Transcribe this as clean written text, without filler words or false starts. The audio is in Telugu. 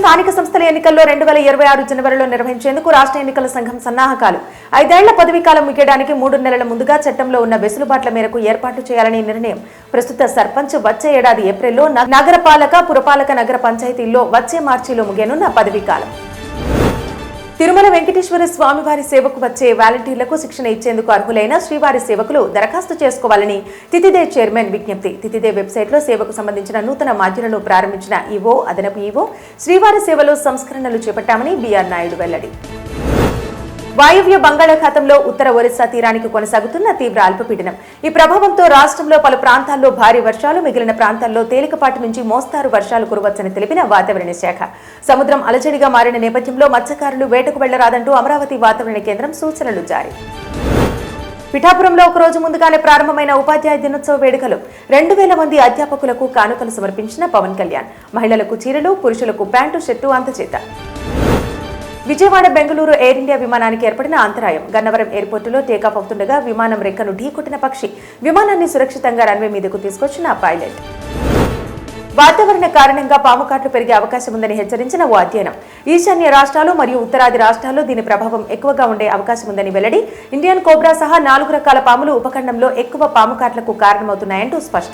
స్థానిక సంస్థల ఎన్నికల్లో 2026 జనవరిలో నిర్వహించేందుకు రాష్ట్ర ఎన్నికల సంఘం సన్నాహకాలు 5 ఏళ్ల పదవీకాలం ముగియడానికి 3 నెలల ముందుగా చట్టంలో ఉన్న వెసులుబాట్ల మేరకు ఏర్పాట్లు చేయాలని నిర్ణయం. ప్రస్తుత సర్పంచ్ వచ్చే ఏడాది ఏప్రిల్లో, నగరపాలక పురపాలక నగర పంచాయతీల్లో వచ్చే మార్చిలో ముగియనున్న పదవీకాలం. తిరుమల వెంకటేశ్వర స్వామివారి సేవకు వచ్చే వాలంటీర్లకు శిక్షణ ఇచ్చేందుకు అర్హులైన శ్రీవారి సేవకులు దరఖాస్తు చేసుకోవాలని తితిదే చైర్మన్ విజ్ఞప్తి. తితిదే వెబ్సైట్లో సేవకు సంబంధించిన నూతన మాడ్యూల్ను ప్రారంభించిన ఈవో, అదనపు ఈవో శ్రీవారి సేవలో సంస్కరణలు చేపట్టామని బిఆర్ నాయుడు వెల్లడి. వాయువ్య బంగాళాఖాతంలో ఉత్తర ఒరిస్సా తీరానికి కొనసాగుతున్న తీవ్ర అల్పపీడనం. ఈ ప్రభావంతో రాష్ట్రంలో పలు ప్రాంతాల్లో భారీ వర్షాలు, మిగిలిన ప్రాంతాల్లో తేలికపాటి నుంచి మోస్తారు వర్షాలు కురవచ్చని తెలిపిన వాతావరణ శాఖ. సముద్రం అలజడిగా మారిన నేపథ్యంలో మత్స్యకారులు వేటకు వెళ్లరాదంటూ అమరావతి వాతావరణ కేంద్రం సూచనలు జారీ. పిఠాపురంలో ఒకరోజు ముందుగానే ప్రారంభమైన ఉపాధ్యాయ దినోత్సవ వేడుకలు. 2000 మంది అధ్యాపకులకు కానుకలు సమర్పించిన పవన్ కళ్యాణ్. మహిళలకు చీరలు, పురుషులకు ప్యాంటు, షర్టు అందజేత. విజయవాడ బెంగళూరు ఎయిర్ ఇండియా విమానానికి ఏర్పడిన అంతరాయం. గన్నవరం ఎయిర్పోర్టులో టేకాఫ్ అవుతుండగా విమానం రెక్కను ఢీకొట్టిన పక్షి. విమానాన్ని సురక్షితంగా రన్వే మీదకు తీసుకొచ్చిన పైలట్. వాతావరణ కారణంగా పాము కాట్లు పెరిగే అవకాశం ఉందని హెచ్చరించిన ఓ అధ్యయనం. ఈశాన్య రాష్ట్రాలు మరియు ఉత్తరాది రాష్ట్రాల్లో దీని ప్రభావం ఎక్కువగా ఉండే అవకాశం ఉందని వెల్లడి. ఇండియన్ కోబ్రా సహా 4 రకాల పాములు ఉపఖండంలో ఎక్కువ పాము కాట్లకు కారణమవుతున్నాయంటూ స్పష్టం.